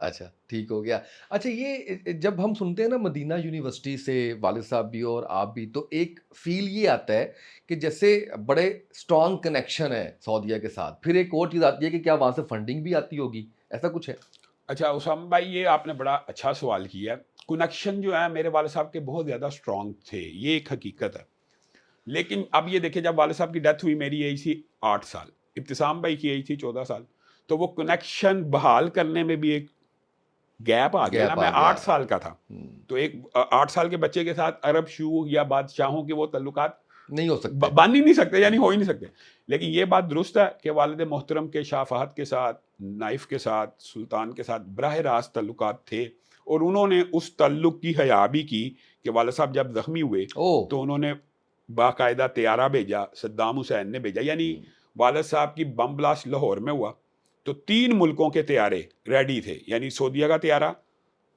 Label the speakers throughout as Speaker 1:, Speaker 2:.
Speaker 1: اچھا ٹھیک ہو گیا. اچھا یہ جب ہم سنتے ہیں نا مدینہ یونیورسٹی سے والد صاحب بھی اور آپ بھی، تو ایک فیل یہ آتا ہے کہ جیسے بڑے اسٹرانگ کنیکشن ہے سعودیہ کے ساتھ. پھر ایک اور چیز آتی ہے کہ کیا وہاں سے فنڈنگ بھی آتی ہوگی، ایسا کچھ ہے؟
Speaker 2: اچھا اسامہ بھائی، یہ آپ نے بڑا اچھا سوال کیا ہے. کنیکشن جو ہے میرے والد صاحب کے بہت زیادہ اسٹرانگ تھے، یہ ایک حقیقت ہے. لیکن اب یہ دیکھیں، جب والد صاحب کی ڈیتھ ہوئی میری ایج تھی 8 سال، ابتسام بھائی کی ایج تھی 14 سال. تو وہ کنیکشن بحال کرنے میں بھی ایک گیپ آ گیا نا.
Speaker 1: گیپ
Speaker 2: میں
Speaker 1: آ گیا.
Speaker 2: 8 سال کا تھا، تو ایک 8 سال کے بچے کے ساتھ عرب شو یا بادشاہوں کے وہ تعلقات
Speaker 1: نہیں ہو سکتے.
Speaker 2: بن ہی نہیں سکتے، یعنی ہو ہی نہیں سکتے. لیکن یہ بات درست ہے کہ والد محترم کے شاہ فہد کے ساتھ، نائف کے ساتھ، سلطان کے ساتھ براہ راست تعلقات تھے، اور انہوں نے اس تعلق کی حیا بھی کی کہ والد صاحب جب زخمی ہوئے تو انہوں نے باقاعدہ طیارہ بھیجا، صدام حسین نے بھیجا. یعنی والد صاحب کی بم بلاسٹ لاہور میں ہوا تو 3 ملکوں کے طیارے ریڈی تھے، یعنی سعودیہ کا طیارہ،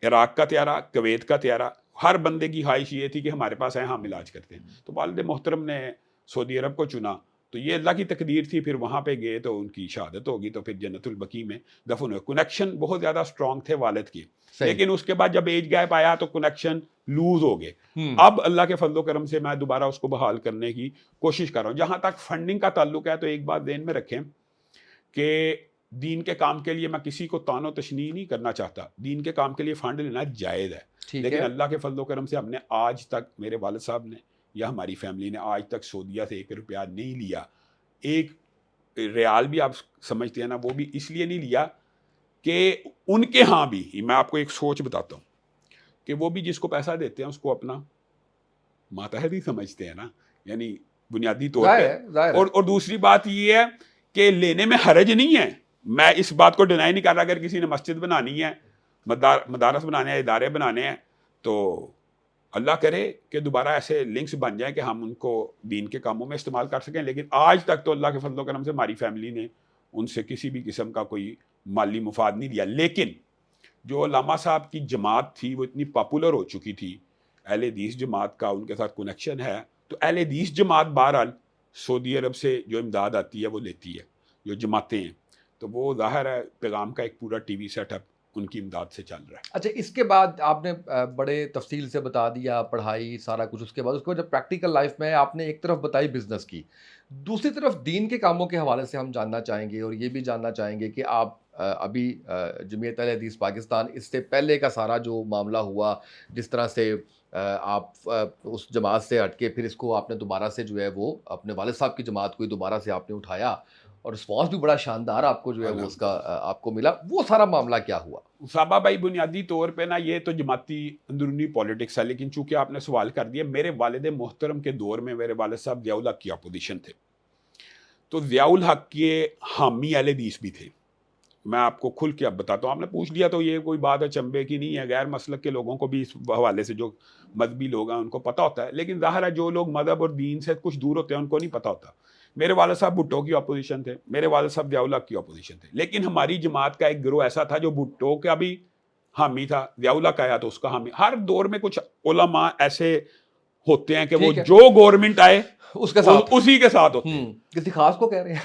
Speaker 2: عراق کا طیارہ، کویت کا طیارہ. ہر بندے کی خواہش یہ تھی کہ ہمارے پاس آئے، ہم علاج کرتے ہیں. تو والد محترم نے سعودی عرب کو چنا، تو یہ اللہ کی تقدیر تھی. پھر وہاں پہ گئے تو ان کی شہادت ہوگی، تو پھر جنت البقیع میں دفن ہوئے. کنیکشن بہت زیادہ اسٹرانگ تھے والد کی. لیکن اس کے بعد جب ایج گیپ آیا تو کنیکشن لوز ہو گئے. اب اللہ کے فضل و کرم سے میں دوبارہ اس کو بحال کرنے کی کوشش کر رہا ہوں. جہاں تک فنڈنگ کا تعلق ہے تو ایک بات ذہن میں رکھیں کہ دین کے کام کے لیے میں کسی کو طعن و تشنیع نہیں کرنا چاہتا. دین کے کام کے لیے فنڈ لینا جائز ہے، لیکن اللہ کے فضل و کرم سے ہم نے آج تک، میرے والد صاحب نے یا ہماری فیملی نے آج تک سعودیہ سے 1 روپیہ نہیں لیا. ایک ریال بھی آپ سمجھتے ہیں نا، وہ بھی اس لیے نہیں لیا کہ ان کے ہاں بھی، میں آپ کو ایک سوچ بتاتا ہوں کہ وہ بھی جس کو پیسہ دیتے ہیں اس کو اپنا ماتحت ہی سمجھتے ہیں نا، یعنی بنیادی طور پہ. اور دوسری بات یہ ہے کہ لینے میں حرج نہیں ہے. میں اس بات کو ڈینائی نہیں کر رہا. اگر کسی نے مسجد بنانی ہے، مدارس بنانے ہیں، ادارے بنانے ہیں، تو اللہ کرے کہ دوبارہ ایسے لنکس بن جائیں کہ ہم ان کو دین کے کاموں میں استعمال کر سکیں. لیکن آج تک تو اللہ کے فضل و کرم سے ہماری فیملی نے ان سے کسی بھی قسم کا کوئی مالی مفاد نہیں لیا. لیکن جو علامہ صاحب کی جماعت تھی وہ اتنی پاپولر ہو چکی تھی، اہل حدیث جماعت کا ان کے ساتھ کنیکشن ہے، تو اہل حدیث جماعت بہرحال سعودی عرب سے جو امداد آتی ہے وہ لیتی ہے. جو جماعتیں ہیں تو وہ ظاہر ہے پیغام کا ایک پورا ٹی وی سیٹ اپ ان کی امداد سے چل رہا ہے.
Speaker 1: اچھا اس کے بعد آپ نے بڑے تفصیل سے بتا دیا پڑھائی سارا کچھ. اس کے بعد جب پریکٹیکل لائف میں آپ نے ایک طرف بتائی بزنس کی، دوسری طرف دین کے کاموں کے حوالے سے ہم جاننا چاہیں گے، اور یہ بھی جاننا چاہیں گے کہ آپ ابھی جمعیت اہل حدیث پاکستان، اس سے پہلے کا سارا جو معاملہ ہوا، جس طرح سے آپ اس جماعت سے ہٹ کے پھر اس کو آپ نے دوبارہ سے جو ہے وہ اپنے والد صاحب کی جماعت کو دوبارہ سے آپ نے اٹھایا، اور رسپانس بھی بڑا شاندار آپ کو جو ہے وہ اس کا آپ کو ملا، وہ سارا معاملہ کیا ہوا؟
Speaker 2: صحابہ بھائی، بنیادی طور پہ نا یہ تو جماعتی اندرونی پولیٹکس ہے، لیکن چونکہ آپ نے سوال کر دیا، میرے والد محترم کے دور میں میرے والد صاحب ضیاء الحق کی اپوزیشن تھے. تو ضیاء الحق کے حامی اہل حدیث بھی تھے. میں آپ کو کھل کے اب بتاتا ہوں. آپ نے پوچھ لیا تو یہ کوئی بات چنبے کی نہیں ہے. غیر مسلک کے لوگوں کو بھی اس حوالے سے، جو مذہبی لوگ ہیں ان کو پتہ ہوتا ہے، لیکن ظاہر ہے جو لوگ مذہب اور دین سے کچھ دور ہوتے ہیں ان کو نہیں پتہ ہوتا. میرے والد صاحب بھٹو کی اپوزیشن تھے، میرے والد صاحب ضیاء الحق کی اپوزیشن تھے. لیکن ہماری جماعت کا ایک گروہ ایسا تھا جو بھٹو کا بھی حامی تھا، ضیاء الحق آیا تو اس کا حامی. ہر دور میں کچھ علماء ایسے ہوتے ہیں کہ وہ جو گورنمنٹ آئے
Speaker 1: اس کے ساتھ،
Speaker 2: اسی کے ساتھ ہوتے ہیں.
Speaker 1: کسی خاص کو کہہ رہے ہیں؟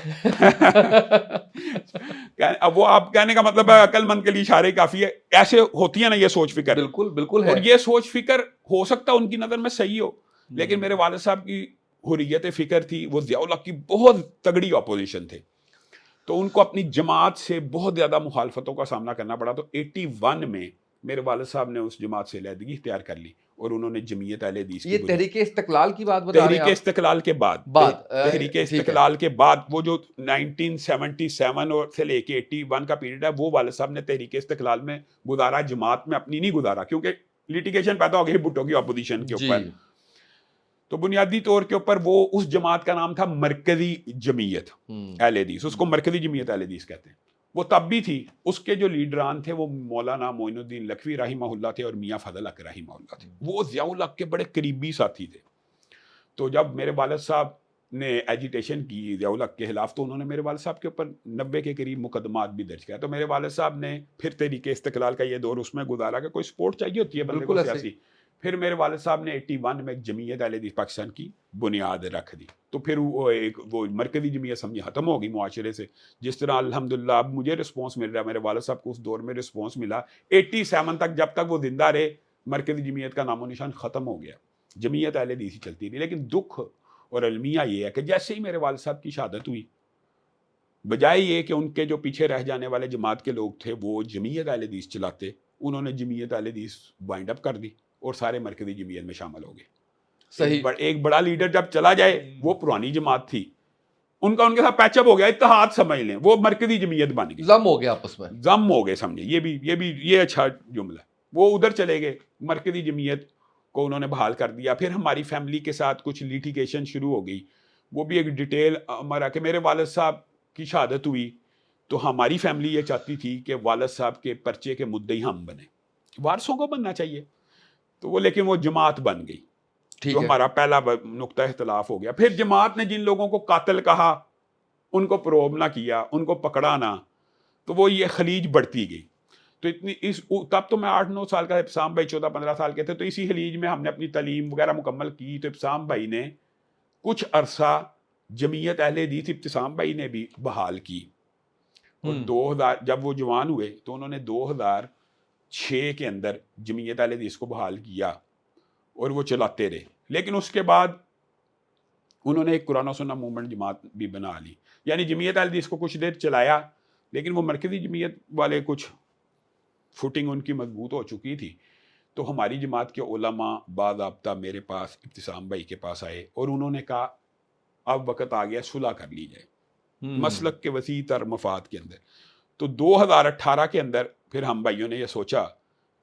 Speaker 2: اب وہ آپ کہنے کا مطلب ہے عقل مند کے لیے اشارے کافی ہے. ایسے ہوتی ہے نا یہ سوچ فکر.
Speaker 1: بالکل بالکل ہے.
Speaker 2: اور یہ سوچ فکر ہو سکتا ہے ان کی نظر میں صحیح ہو، لیکن میرے والد صاحب کی حریت فکر تھی. وہ ضیاء الحق کی بہت تگڑی اپوزیشن تھے، تو ان کو اپنی جماعت سے بہت زیادہ مخالفتوں کا سامنا کرنا پڑا. تو 81 میں میرے والد صاحب نے اس جماعت سے علیحدگی اختیار کر لی اور انہوں نے جمعیت اہل حدیث کی.
Speaker 1: یہ تحریک استقلال کی بات بتا رہے ہیں؟
Speaker 2: تحریک استقلال کے بعد، تحریک استقلال کے بعد وہ جو 1977 اور سے لے کے 81 کا پیریڈ ہے، وہ والد صاحب نے تحریک استقلال میں گزارا، جماعت میں اپنی نہیں گزارا، کیونکہ لیٹیگیشن پیدا ہو گئی بھٹو کی اپوزیشن کے اوپر. تو بنیادی طور کے اوپر وہ اس جماعت کا نام تھا مرکزی جمعیت اہل حدیث. اس کو مرکزی جمعیت اہل حدیث کہتے ہیں. وہ تب بھی تھی. اس کے جو لیڈران تھے وہ مولانا معین الدین لکھوی رحمہ اللہ تھے اور میاں فضل حق رحمہ اللہ تھے. وہ ضیاء الحق کے بڑے قریبی ساتھی تھے. تو جب میرے والد صاحب نے ایجیٹیشن کی ضیاء الحق کے خلاف تو انہوں نے میرے والد صاحب کے اوپر 90 کے قریب مقدمات بھی درج کیا. تو میرے والد صاحب نے پھر تحریک استقلال کا یہ دور اس میں گزارا کہ کوئی سپورٹ چاہیے ہوتی ہے بندے کو سیاسی. پھر میرے والد صاحب نے 81 میں جمعیت اہل حدیث پاکستان کی بنیاد رکھ دی. تو پھر وہ مرکزی جمعیت سمجھے ختم ہو گئی معاشرے سے. جس طرح الحمدللہ اب مجھے رسپانس مل رہا ہے, میرے والد صاحب کو اس دور میں رسپانس ملا. 87 تک جب تک وہ زندہ رہے مرکزی جمعیت کا نام و نشان ختم ہو گیا, جمعیت اہل حدیث ہی چلتی رہی. لیکن دکھ اور المیہ یہ ہے کہ جیسے ہی میرے والد صاحب کی شہادت ہوئی, بجائے یہ کہ ان کے جو پیچھے رہ جانے والے جماعت کے لوگ تھے وہ جمعیت اہل حدیث چلاتے, انہوں نے جمعیت اہل حدیث وائنڈ اپ کر دی اور سارے مرکزی جمعیت میں شامل ہو گئے.
Speaker 1: صحیح.
Speaker 2: ایک بڑا لیڈر جب چلا جائے, وہ پرانی جماعت تھی, ان کا ان کے ساتھ پیچ اپ ہو گیا, اتحاد سمجھ لیں, وہ مرکزی جمعیت بن گئی,
Speaker 1: ضم ہو گیا آپس میں,
Speaker 2: ضم ہو گئے سمجھے. یہ اچھا جملہ ہے. وہ ادھر چلے گئے, مرکزی جمعیت کو انہوں نے بحال کر دیا. پھر ہماری فیملی کے ساتھ کچھ لیٹیگیشن شروع ہو گئی, وہ بھی ایک ڈیٹیل ہمارا کہ میرے والد صاحب کی شہادت ہوئی تو ہماری فیملی یہ چاہتی تھی کہ والد صاحب کے پرچے کے مدعی ہم بنیں, وارثوں کو بننا چاہیے. تو وہ لیکن وہ جماعت بن گئی, جو ہمارا پہلا نقطہ اختلاف ہو گیا. پھر جماعت نے جن لوگوں کو قاتل کہا ان کو پروب نہ کیا, ان کو پکڑا نہ, تو وہ یہ خلیج بڑھتی گئی. تو تب تو میں 8-9 سال کا, ابسام بھائی 14-15 سال کے تھے, تو اسی خلیج میں ہم نے اپنی تعلیم وغیرہ مکمل کی. تو ابسام بھائی نے کچھ عرصہ جمعیت اہل حدیث ابتسام بھائی نے بھی بحال کی. اور 2000 جب وہ جوان ہوئے تو انہوں نے 2006 کے اندر جمعیت اہل حدیث کو بحال کیا اور وہ چلاتے رہے. لیکن اس کے بعد انہوں نے ایک قرآن و سنت موومنٹ جماعت بھی بنا لی. یعنی جمعیت اہل حدیث کو کچھ دیر چلایا, لیکن وہ مرکزی جمعیت والے کچھ فوٹنگ ان کی مضبوط ہو چکی تھی. تو ہماری جماعت کے علماء باضابطہ میرے پاس ابتسام بھائی کے پاس آئے اور انہوں نے کہا اب وقت آ گیا صلح کر لی جائے مسلک کے وسیع تر مفاد کے اندر. تو 2018 کے اندر پھر ہم بھائیوں نے یہ سوچا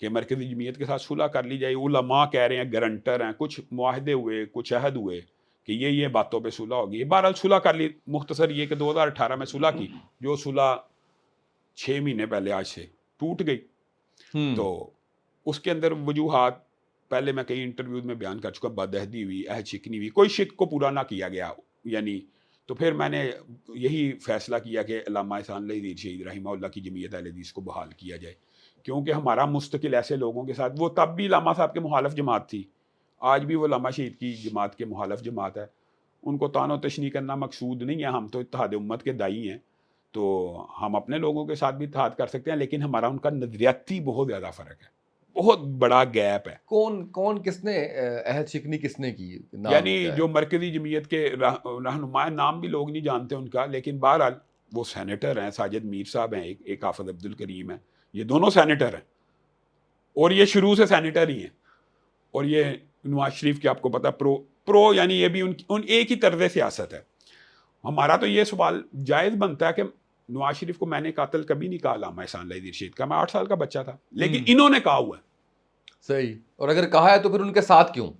Speaker 2: کہ مرکزی جمعیت کے ساتھ صلح کر لی جائے. علماء کہہ رہے ہیں, گارنٹر ہیں, کچھ معاہدے ہوئے, کچھ عہد ہوئے کہ یہ باتوں پہ صلح ہوگی. بہرحال صلح کر لی. مختصر یہ کہ 2018 میں صلح کی, جو صلح 6 مہینے پہلے آج سے ٹوٹ گئی. تو اس کے اندر وجوہات پہلے میں کئی انٹرویوز میں بیان کر چکا, بدعہدی ہوئی, عہد شکنی ہوئی, کوئی شک کو پورا نہ کیا گیا. یعنی تو پھر میں نے یہی فیصلہ کیا کہ علامہ احسان اللہ حدیث شہید رحمہ اللہ کی جمعیت اہل حدیث کو بحال کیا جائے, کیونکہ ہمارا مستقل ایسے لوگوں کے ساتھ, وہ تب بھی علامہ صاحب کے مخالف جماعت تھی, آج بھی وہ علامہ شہید کی جماعت کے مخالف جماعت ہے. ان کو طعن و تشنیع کرنا مقصود نہیں ہے, ہم تو اتحاد امت کے داعی ہیں, تو ہم اپنے لوگوں کے ساتھ بھی اتحاد کر سکتے ہیں, لیکن ہمارا ان کا نظریاتی بہت زیادہ فرق ہے, بہت بڑا گیپ ہے.
Speaker 1: کون کس نے عہد شکنی کس نے کی؟
Speaker 2: یعنی جو مرکزی جمعیت کے رہنما, نام بھی لوگ نہیں جانتے ان کا, لیکن بہرحال وہ سینیٹر ہیں, ساجد میر صاحب ہیں, ایک حافظ عبد الکریم ہیں, یہ دونوں سینیٹر ہیں اور یہ شروع سے سینیٹر ہی ہیں. اور یہ نواز شریف کی آپ کو پتہ پرو یعنی یہ بھی ان ایک ہی طرز سیاست ہے. ہمارا تو یہ سوال جائز بنتا ہے کہ نواز شریف کو میں نے قاتل کبھی نہیں کہا علامہ احسان اللہ حدیث شہید کا, میں 8 سال کا بچہ تھا, لیکن انہوں نے کہا ہوا ہے.
Speaker 1: صحیح. اور اگر کہا ہے تو پھر ان کے ساتھ کیوں؟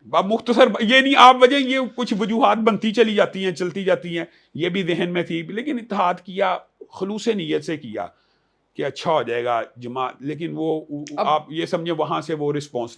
Speaker 2: مختصر یہ نہیں آپ وجہ, یہ کچھ وجوہات بنتی چلی جاتی ہیں, چلتی جاتی ہیں, یہ بھی ذہن میں تھی, لیکن اتحاد کیا خلوص نیت سے کیا کہ اچھا ہو جائے گا جماعت. لیکن وہ آپ یہ سمجھیں وہاں سے وہ رسپانس